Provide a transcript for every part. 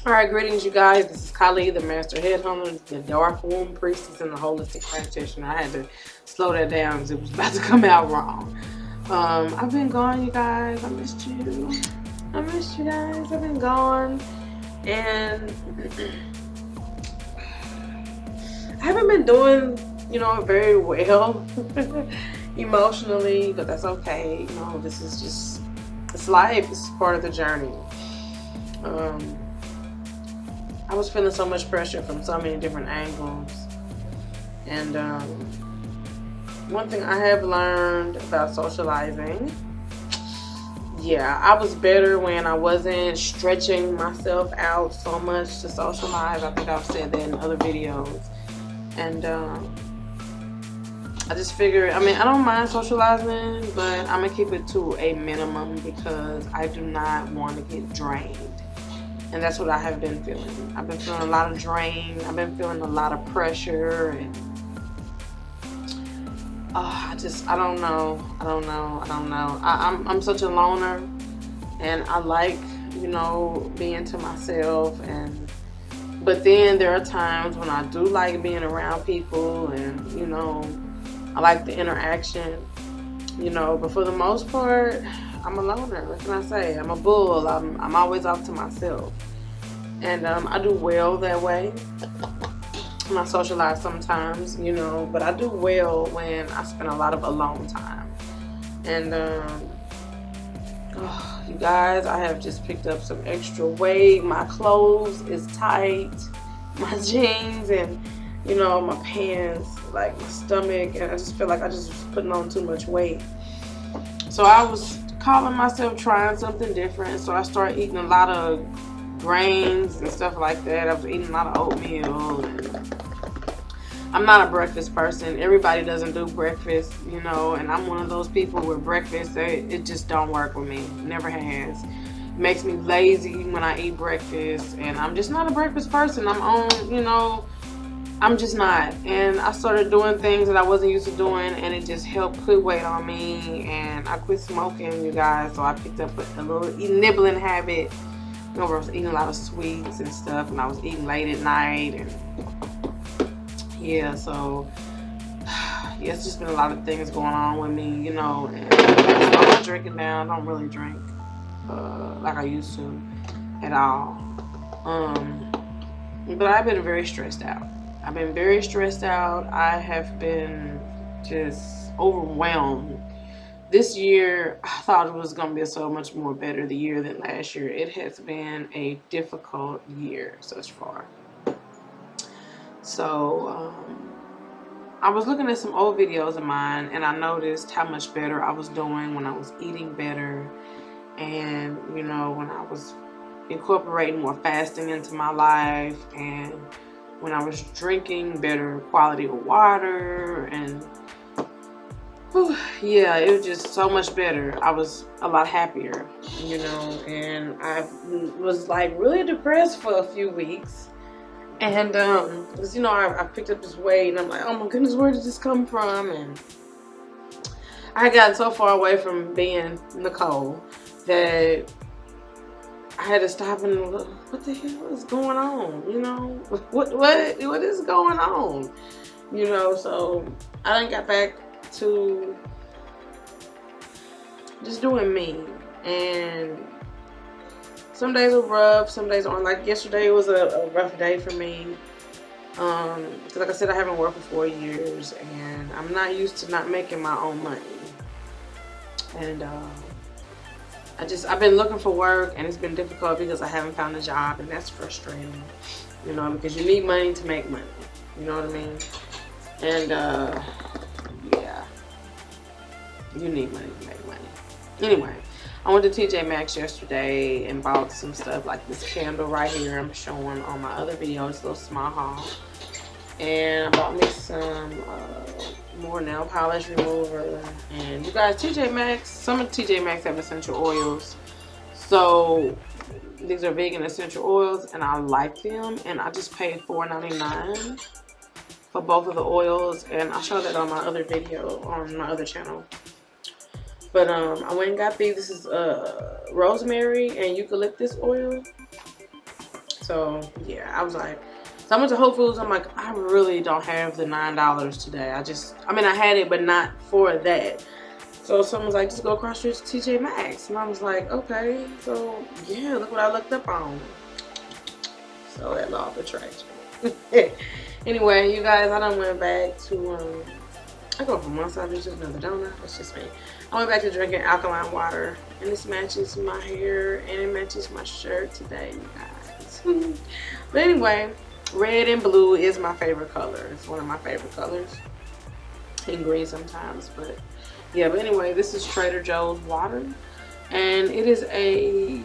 Alright, greetings you guys. This is Kali, the Master Headhunter, the Dark Womb Priestess, and the Holistic Practitioner. I had to slow that down because it was about to come out wrong. I've been gone, you guys. I missed you. I missed you guys. I've been gone. And I haven't been doing, very well emotionally, but that's okay. This is just, it's life. It's part of the journey. I was feeling so much pressure from so many different angles. And one thing I have learned about socializing, I was better when I wasn't stretching myself out so much to socialize. I think I've said that in other videos. And I just figured, I don't mind socializing, but I'm going to keep it to a minimum because I do not want to get drained. And that's what I have been feeling. I've been feeling a lot of drain. I've been feeling a lot of pressure. And I don't know. I'm such a loner. And I like, being to myself. But then there are times when I do like being around people. And, I like the interaction. But for the most part, I'm a loner. What can I say? I'm a bull. I'm always off to myself. And I do well that way. I socialize sometimes, but I do well when I spend a lot of alone time. And you guys, I have just picked up some extra weight. My clothes is tight. My jeans and, my pants, like my stomach. And I just feel like I just was putting on too much weight. So I was calling myself trying something different. So I started eating a lot of grains and stuff like that. I was eating a lot of oatmeal. And I'm not a breakfast person. Everybody doesn't do breakfast, and I'm one of those people where breakfast, it just don't work with me. Never has. It makes me lazy when I eat breakfast, and I'm just not a breakfast person. I'm just not. And I started doing things that I wasn't used to doing, and it just helped put weight on me. And I quit smoking, you guys, so I picked up a little nibbling habit. I was eating a lot of sweets and stuff, and I was eating late at night. And so it's just been a lot of things going on with me, and I'm not drinking now. I don't really drink like I used to at all. But I've been very stressed out. I have been just overwhelmed. This year, I thought it was going to be so much more better the year than last year. It has been a difficult year so far. So, I was looking at some old videos of mine, and I noticed how much better I was doing when I was eating better. And, when I was incorporating more fasting into my life, and when I was drinking better quality of water, and it was just so much better. I was a lot happier, and I was like really depressed for a few weeks. And because I picked up this weight, and I'm like, oh my goodness, where did this come from? And I had gotten so far away from being Nicole that I had to stop and look, what the hell is going on? What is going on? So I done got back to just doing me. And some days are rough, some days aren't. Like yesterday was a rough day for me. Because like I said, I haven't worked for 4 years, and I'm not used to not making my own money. And I've been looking for work, and it's been difficult because I haven't found a job, and that's frustrating. Because you need money to make money. You know what I mean? And you need money to make money. Anyway, I went to TJ Maxx yesterday and bought some stuff like this candle right here I'm showing on my other video. It's a little small haul. And I bought me some more nail polish remover. And you guys, TJ Maxx, some of TJ Maxx have essential oils. So these are vegan essential oils, and I like them. And I just paid $4.99 for both of the oils. And I'll show that on my other video on my other channel. But I went and got these. This is rosemary and eucalyptus oil. So yeah, I was like, so I went to Whole Foods. I'm like, I really don't have the $9 today. I mean, I had it, but not for that. So someone was like, just go across the street to TJ Maxx. And I was like, okay. So yeah, look what I looked up on. So that law of attraction. Anyway, you guys, I done went back to, I go from one side to just another, don't I? That's just me. I went back to drinking alkaline water. And this matches my hair and it matches my shirt today, you guys. But anyway, red and blue is my favorite color. It's one of my favorite colors. And green sometimes, but yeah. But anyway, this is Trader Joe's water. And it is a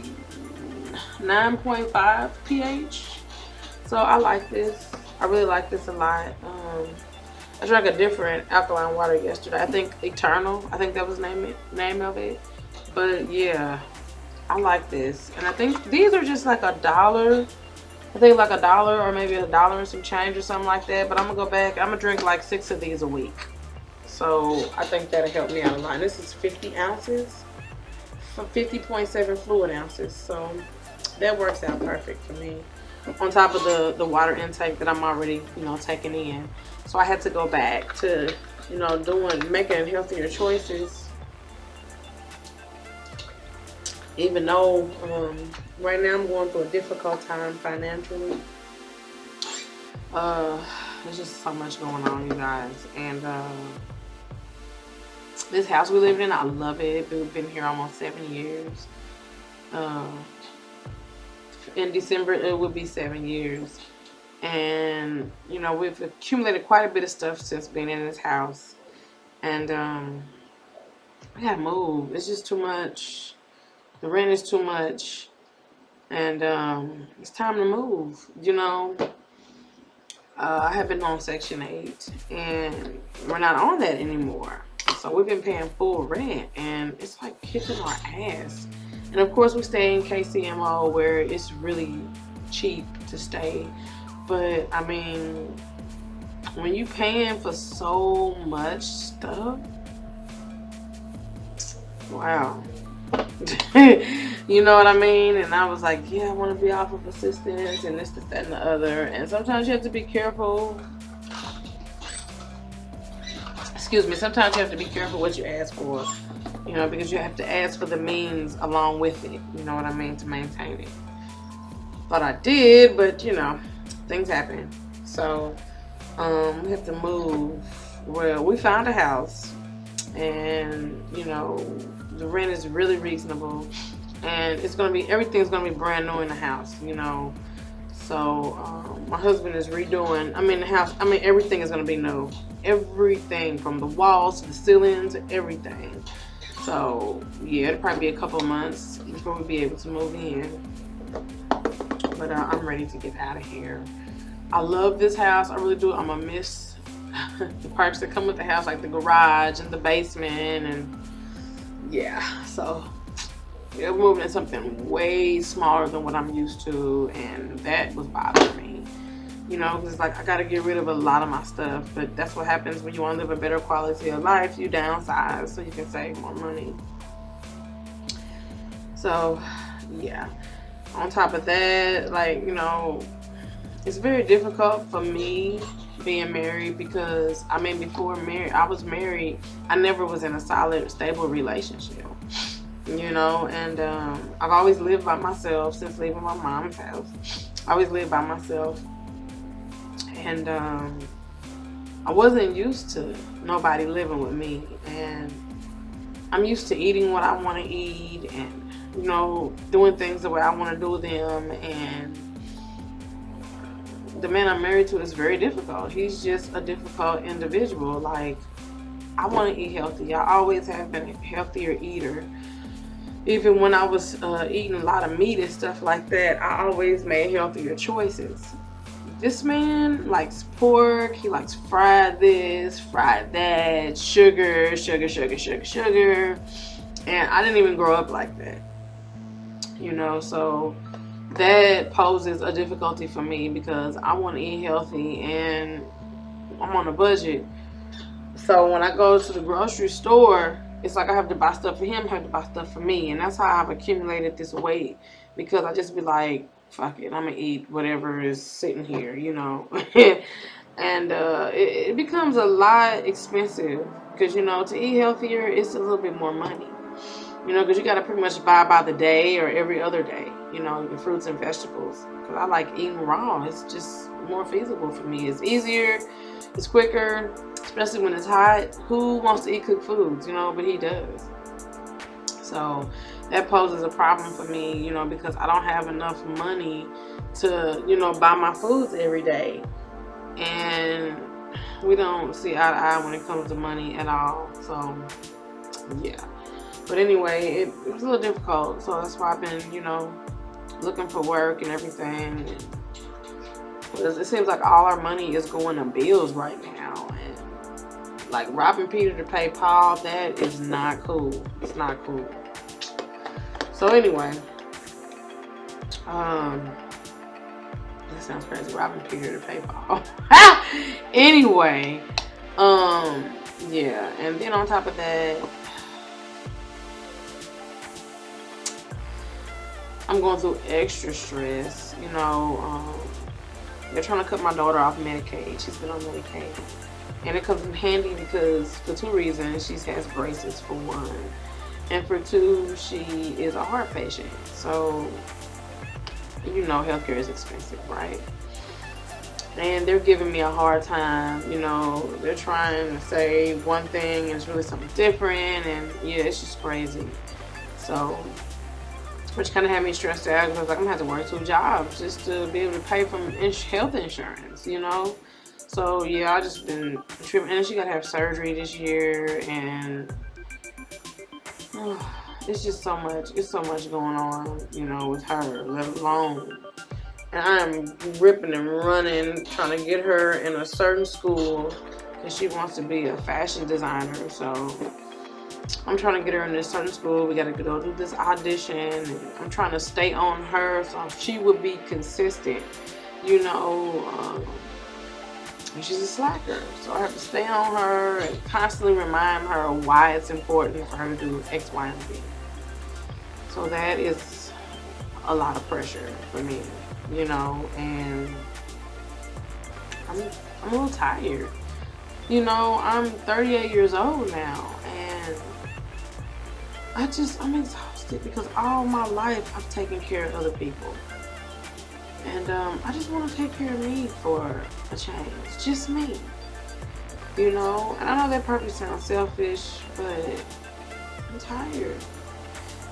9.5 pH. So I like this. I really like this a lot. I drank a different alkaline water yesterday. I think Eternal. I think that was the name of it. But yeah, I like this. And I think these are just like $1. I think like $1 or maybe $1 and some change or something like that. But I'm gonna go back. I'm gonna drink like 6 of these a week. So I think that'll help me out a lot. And this is 50 ounces. 50.7 fluid ounces. So that works out perfect for me. On top of the water intake that I'm already, you know, taking in. So I had to go back to, you know, making healthier choices. Even though right now I'm going through a difficult time financially. There's just so much going on, you guys. And this house we live in, I love it. We've been here almost 7 years. In December it would be 7 years, and you know, we've accumulated quite a bit of stuff since being in this house, and I gotta move. It's just too much. The rent is too much, and it's time to move, you know. I have been on Section 8 and we're not on that anymore, so we've been paying full rent and it's like kicking our ass. And of course we stay in KCMO where it's really cheap to stay. But I mean, when you paying for so much stuff, wow. You know what I mean? And I was like, yeah, I want to be off of assistance and this, that, and the other. And sometimes you have to be careful. Excuse me. Sometimes you have to be careful what you ask for. You know, because you have to ask for the means along with it. You know what I mean? To maintain it. Thought I did, but you know, things happen. So, we have to move. Well, we found a house. And, you know, the rent is really reasonable. And it's going to be, everything's going to be brand new in the house, you know. So, my husband is redoing, the house, everything is going to be new. Everything from the walls to the ceilings, everything. So yeah, it'll probably be a couple of months before we'll be able to move in. But I'm ready to get out of here. I love this house. I really do. I'm gonna miss the parts that come with the house, like the garage and the basement, and yeah. So yeah, we're moving to something way smaller than what I'm used to, and that was bothering me. You know, because it's like I gotta get rid of a lot of my stuff, but that's what happens when you want to live a better quality of life. You downsize so you can save more money. So yeah, on top of that, like, you know, it's very difficult for me being married because before I was married, I never was in a solid, stable relationship, you know. And I've always lived by myself since leaving my mom's house. I always lived by myself. And I wasn't used to nobody living with me, and I'm used to eating what I want to eat and, you know, doing things the way I want to do them. And the man I'm married to is very difficult. He's just a difficult individual. Like, I want to eat healthy. I always have been a healthier eater. Even when I was eating a lot of meat and stuff like that, I always made healthier choices. This man likes pork, he likes fried this, fried that, sugar. And I didn't even grow up like that, you know, so that poses a difficulty for me because I want to eat healthy and I'm on a budget. So when I go to the grocery store, it's like I have to buy stuff for him, I have to buy stuff for me. And that's how I've accumulated this weight, because I just be like, fuck it, I'm gonna eat whatever is sitting here, you know. And it becomes a lot expensive because, you know, to eat healthier, it's a little bit more money. You know, because you got to pretty much buy by the day or every other day, you know, the fruits and vegetables. Because I like eating raw. It's just more feasible for me. It's easier. It's quicker, especially when it's hot. Who wants to eat cooked foods, you know, but he does. So that poses a problem for me, you know, because I don't have enough money to, you know, buy my foods every day. And we don't see eye to eye when it comes to money at all. So, yeah. But anyway, it was a little difficult, so that's why I've been, you know, looking for work and everything. Because it seems like all our money is going to bills right now, and like robbing Peter to pay Paul, that is not cool. It's not cool. So anyway, that sounds crazy. Robbing Peter to pay Paul. Anyway, yeah, and then on top of that, I'm going through extra stress, you know. They're trying to cut my daughter off Medicaid. She's been on Medicaid. And it comes in handy because, for two reasons, she has braces for one. And for two, she is a heart patient. So, you know, healthcare is expensive, right? And they're giving me a hard time, you know. They're trying to say one thing and it's really something different. And yeah, it's just crazy. So, which kind of had me stressed out because I was like, I'm going to have to work 2 jobs just to be able to pay for health insurance, you know? So, yeah, I just been tripping. And she got to have surgery this year, and it's just so much. It's so much going on, you know, with her, let alone. And I'm ripping and running, trying to get her in a certain school because she wants to be a fashion designer, so I'm trying to get her in this certain school. We got to go do this audition. And I'm trying to stay on her so she would be consistent, you know. And she's a slacker, so I have to stay on her and constantly remind her why it's important for her to do X, Y, and Z. So that is a lot of pressure for me, you know. And I'm a little tired. You know, I'm 38 years old now, and I'm exhausted because all my life I've taken care of other people. And I just want to take care of me for a change. Just me. You know? And I know that probably sounds selfish, but I'm tired.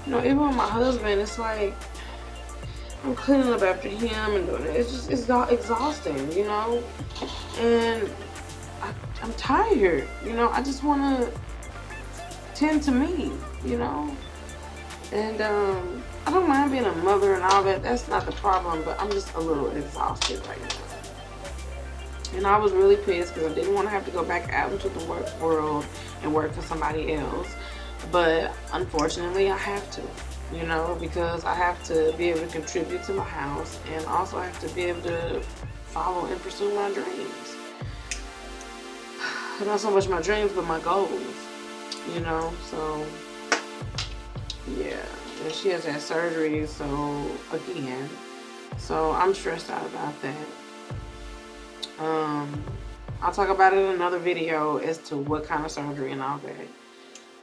You know, even with my husband, it's like I'm cleaning up after him and doing it. It's exhausting, you know? And I'm tired. You know, I just want to tend to me, you know? And I don't mind being a mother and all that. That's not the problem, but I'm just a little exhausted right now. And I was really pissed because I didn't want to have to go back out into the work world and work for somebody else. But unfortunately, I have to, you know, because I have to be able to contribute to my house, and also I have to be able to follow and pursue my dreams. Not so much my dreams, but my goals, you know, so yeah. And she has had surgery, so again, so I'm stressed out about that. I'll talk about it in another video as to what kind of surgery and all that.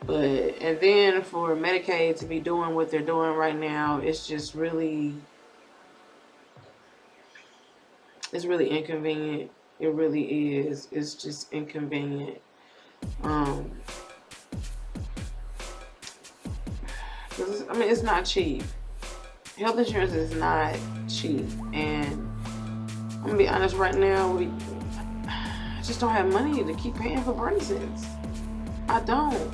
But, and then for Medicaid to be doing what they're doing right now, it's just really, it's really inconvenient. It really is. It's just inconvenient. It's not cheap. Health insurance is not cheap, and I'm gonna be honest right now, I just don't have money to keep paying for braces. I don't.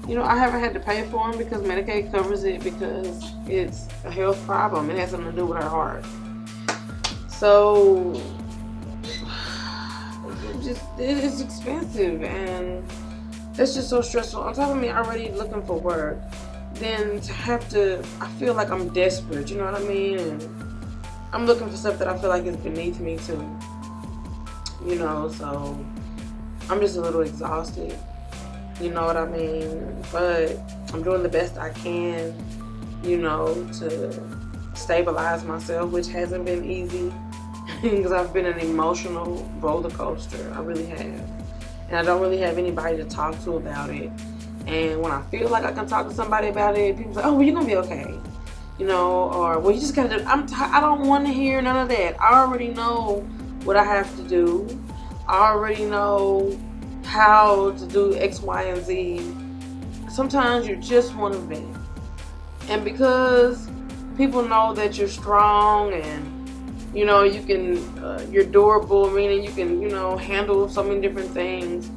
You know, I haven't had to pay for them because Medicaid covers it because it's a health problem. It has something to do with her heart. So it's expensive, and it's just so stressful. On top of me already looking for work, then to have to, I feel like I'm desperate, you know what I mean? And I'm looking for stuff that I feel like is beneath me too, you know, so I'm just a little exhausted, you know what I mean? But I'm doing the best I can, you know, to stabilize myself, which hasn't been easy because I've been an emotional roller coaster. I really have. And I don't really have anybody to talk to about it. And when I feel like I can talk to somebody about it, people say, oh, well, you're going to be okay. You know, or, well, you just got to, I don't want to hear none of that. I already know what I have to do. I already know how to do X, Y, and Z. Sometimes you just want to vent. And because people know that you're strong and, you know, you can, you're durable, meaning you can, you know, handle so many different things.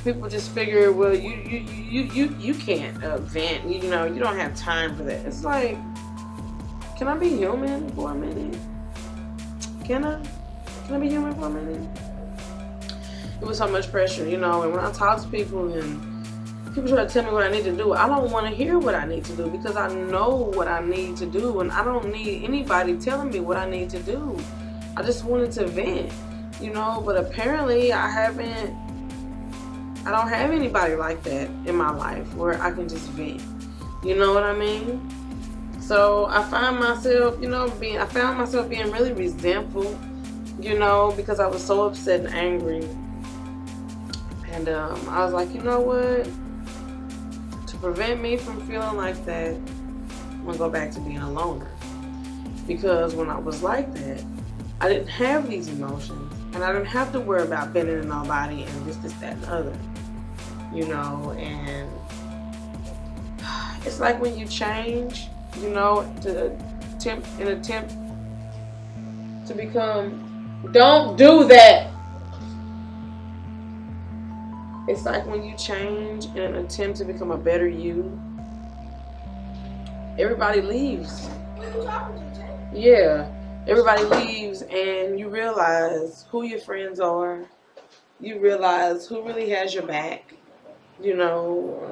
People just figure, well, you can't vent. You know, you don't have time for that. It's like, can I be human for a minute? Can I be human for a minute? It was so much pressure, you know. And when I talk to people and people try to tell me what I need to do, I don't want to hear what I need to do because I know what I need to do, and I don't need anybody telling me what I need to do. I just wanted to vent, you know. But apparently, I don't have anybody like that in my life where I can just vent. You know what I mean? So I found myself, you know, being really resentful, you know, because I was so upset and angry. And I was like, you know what? To prevent me from feeling like that, I'm gonna go back to being a loner. Because when I was like that, I didn't have these emotions, and I didn't have to worry about bending to nobody and this, that, and the other. You know, and it's like when you change, you know, to attempt to become, don't do that. It's like when you change in an attempt to become a better you, everybody leaves. Yeah, everybody leaves, and you realize who your friends are. You realize who really has your back. You know,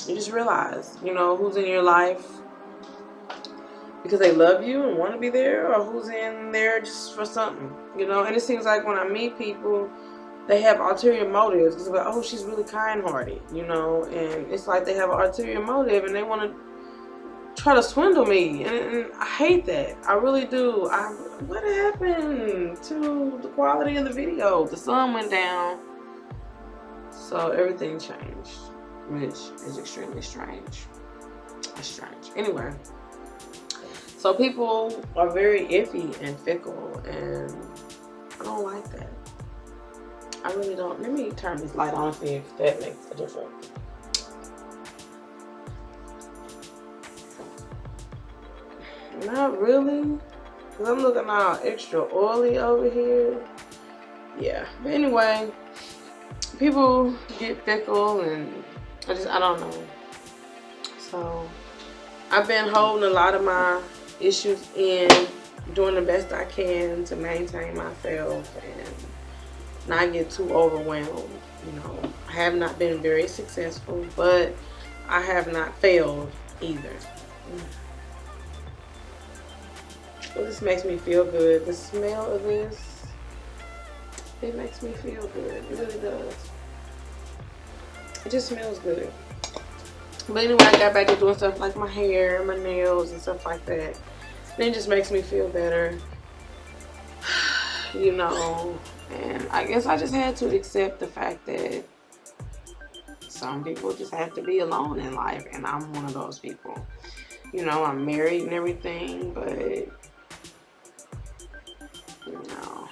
you just realize, you know, who's in your life because they love you and want to be there, or who's in there just for something, you know. And it seems like when I meet people, they have ulterior motives. It's like, oh, she's really kind-hearted, you know, and it's like they have an ulterior motive and they want to try to swindle me, and I hate that. I really do. What happened to the quality of the video? The sun went down, so everything changed, which is extremely strange. It's strange. Anyway, so people are very iffy and fickle, and I don't like that. I really don't. Let me turn this light on and see if that makes a difference. Not really, because I'm looking all extra oily over here. Yeah, but anyway, people get fickle, and I don't know. So I've been holding a lot of my issues in, doing the best I can to maintain myself and not get too overwhelmed. You know, I have not been very successful, but I have not failed either. Well, this makes me feel good. The smell of this, it makes me feel good. It really does. It just smells good. But anyway, I got back to doing stuff like my hair, my nails, and stuff like that. And it just makes me feel better. You know, and I guess I just had to accept the fact that some people just have to be alone in life, and I'm one of those people. You know, I'm married and everything, but you know,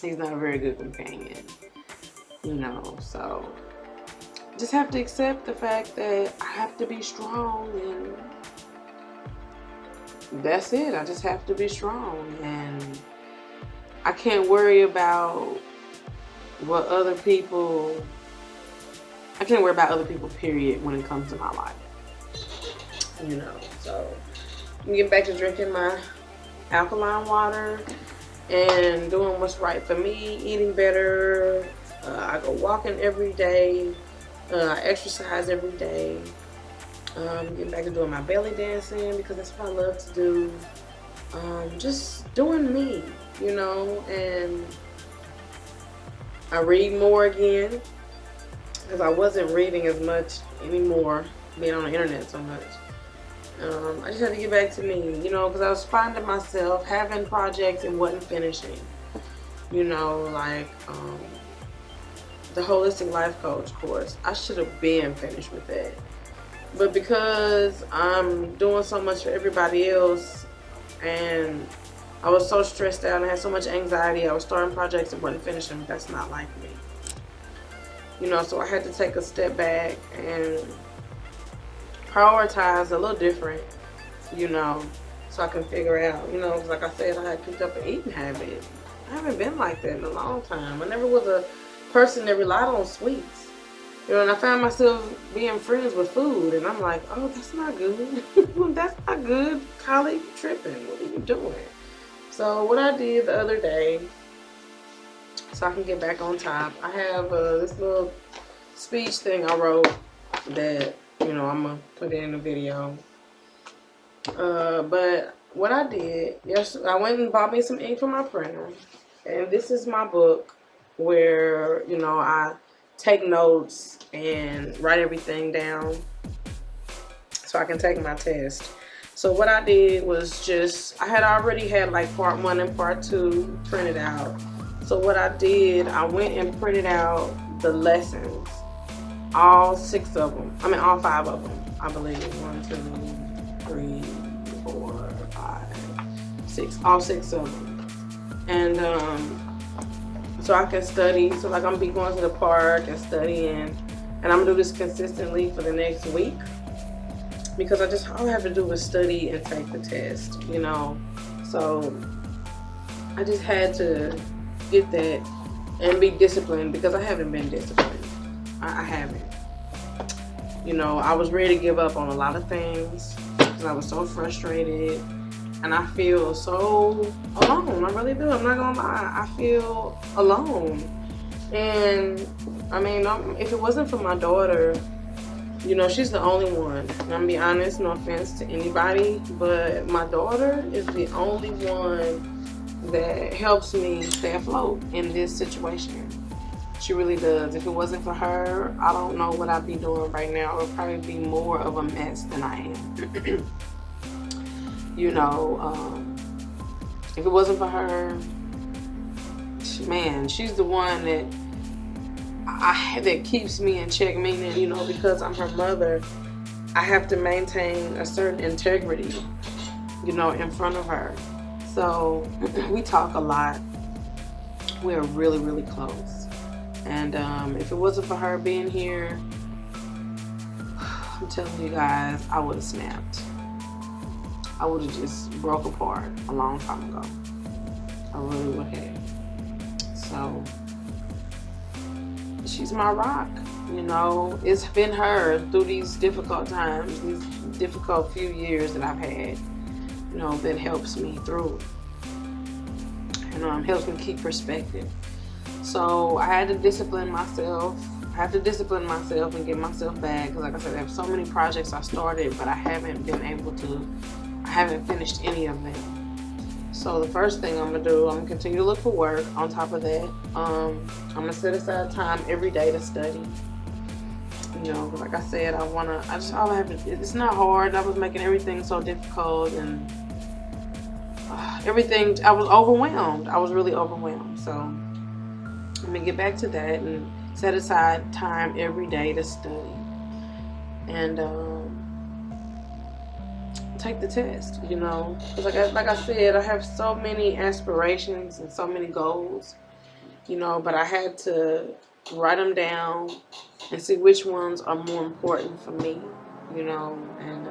he's not a very good companion. You know, so just have to accept the fact that I have to be strong, and that's it. I just have to be strong, and I can't worry about what other people, I can't worry about other people, period, when it comes to my life. You know, so I'm getting back to drinking my alkaline water and doing what's right for me, eating better. I go walking every day. I exercise every day. Getting back to doing my belly dancing because that's what I love to do. Just doing me, you know, and I read more again because I wasn't reading as much anymore, being on the internet so much. I just had to get back to me, you know, because I was finding myself having projects and wasn't finishing. You know, like the holistic life coach course. I should have been finished with that. But because I'm doing so much for everybody else and I was so stressed out and I had so much anxiety, I was starting projects and wasn't finishing. That's not like me. You know, so I had to take a step back and prioritize a little different, you know, so I can figure out, you know, like I said, I had picked up an eating habit. I haven't been like that in a long time. I never was a person that relied on sweets. You know, and I found myself being friends with food, and I'm like, oh, that's not good. That's not good. Colleague tripping. What are you doing? So what I did the other day, so I can get back on top, I have this little speech thing I wrote that, you know, I'm going to put it in the video. But what I did, yes, I went and bought me some ink for my printer. And this is my book where, you know, I take notes and write everything down so I can take my test. So what I did was just, I had already had like part 1 and part 2 printed out. So what I did, I went and printed out the lessons, all 6 of them. I mean, all 5 of them, I believe. 1, 2, 3, 4, 5, 6, all 6 of them. And so I can study. So like I'm gonna be going to the park and studying, and I'm gonna do this consistently for the next week because all I have to do is study and take the test, you know. So I just had to get that and be disciplined because I haven't been disciplined. I haven't. You know, I was ready to give up on a lot of things because I was so frustrated. And I feel so alone. I really do. I'm not gonna lie. I feel alone. And I mean, if it wasn't for my daughter, you know, she's the only one. And I'm gonna be honest, no offense to anybody, but my daughter is the only one that helps me stay afloat in this situation. She really does. If it wasn't for her, I don't know what I'd be doing right now. It would probably be more of a mess than I am. You know, if it wasn't for her, man, she's the one that keeps me in check. Meaning, you know, because I'm her mother, I have to maintain a certain integrity, you know, in front of her. So we talk a lot. We're really, really close. And if it wasn't for her being here, I'm telling you guys, I would have snapped. I would have just broke apart a long time ago. I really would have. So, she's my rock, you know. It's been her through these difficult times, these difficult few years that I've had, you know, that helps me through. And helps me keep perspective. So, I had to discipline myself. I have to discipline myself and get myself back. Because like I said, I have so many projects I started, but I haven't been able to, I haven't finished any of them. So the first thing I'm gonna do, I'm gonna continue to look for work. On top of that, I'm gonna set aside time every day to study. You know, like I said, all I have to, it's not hard. I was making everything so difficult and everything, I was overwhelmed. I was really overwhelmed. So I'm gonna get back to that and set aside time every day to study. And take the test, you know. Like I said, I have so many aspirations and so many goals, you know, but I had to write them down and see which ones are more important for me, you know. And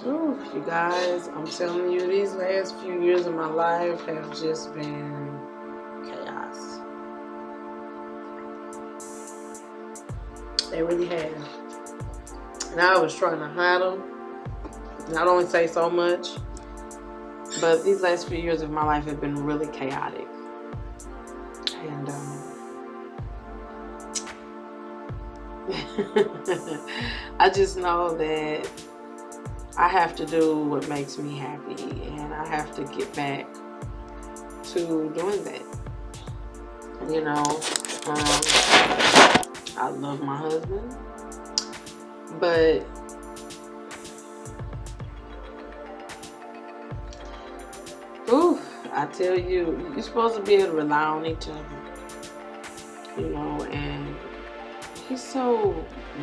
you guys, I'm telling you, these last few years of my life have just been chaos. They really have. And I was trying to hide them. And I don't say so much. But these last few years of my life have been really chaotic. And I just know that I have to do what makes me happy. And I have to get back to doing that. You know, I love my husband. But I tell you, you're supposed to be able to rely on each other, you know, and he's so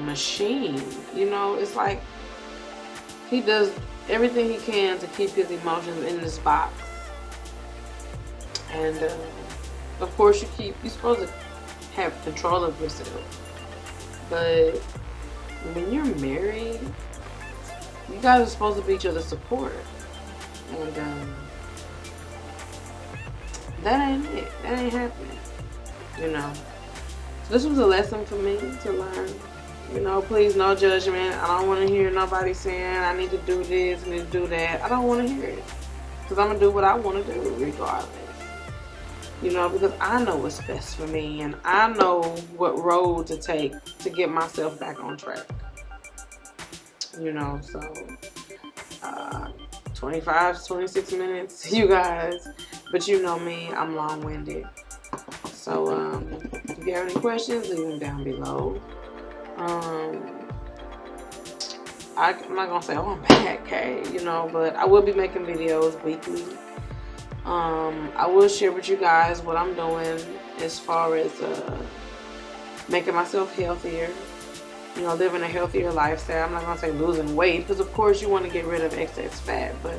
machine, you know. It's like he does everything he can to keep his emotions in this box. And of course you're supposed to have control of yourself. But when you're married, you guys are supposed to be each other's support. And that ain't it. That ain't happening. You know. So this was a lesson for me to learn. You know, please, no judgment. I don't want to hear nobody saying I need to do this, I need to do that. I don't want to hear it. Because I'm going to do what I want to do regardless. You know, because I know what's best for me. And I know what road to take to get myself back on track. You know, so 25 to 26 minutes, you guys. But you know me, I'm long-winded. So if you have any questions, leave them down below. I'm not gonna say, oh, I'm back, hey, you know, but I will be making videos weekly. I will share with you guys what I'm doing as far as making myself healthier, you know, living a healthier lifestyle. I'm not gonna say losing weight, because of course you want to get rid of excess fat, but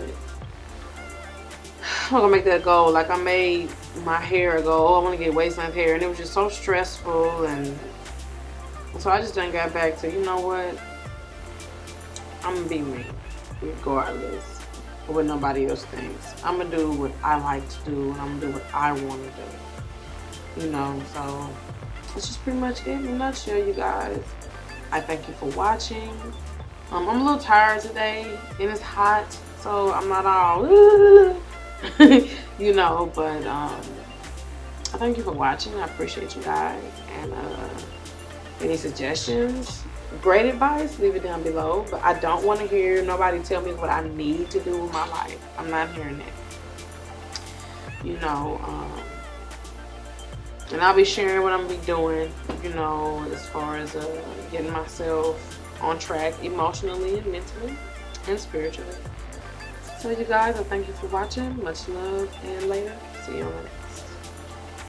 I'm not gonna make that a goal. Like, I made my hair a goal. Oh, I want to get waist length hair, and it was just so stressful, and so I just done got back to, you know what, I'm gonna be me regardless of what nobody else thinks. I'm gonna do what I like to do, and I'm gonna do what I want to do, you know. So that's just pretty much it in a nutshell, you guys. I thank you for watching. I'm a little tired today, and it's hot, so I'm not all you know, but I thank you for watching. I appreciate you guys, and any suggestions, great advice, leave it down below. But I don't want to hear nobody tell me what I need to do with my life. I'm not hearing that, you know. And I'll be sharing what I'm gonna be doing, you know, as far as getting myself on track emotionally and mentally and spiritually. So you guys, I thank you for watching. Much love, and later. See you on the next.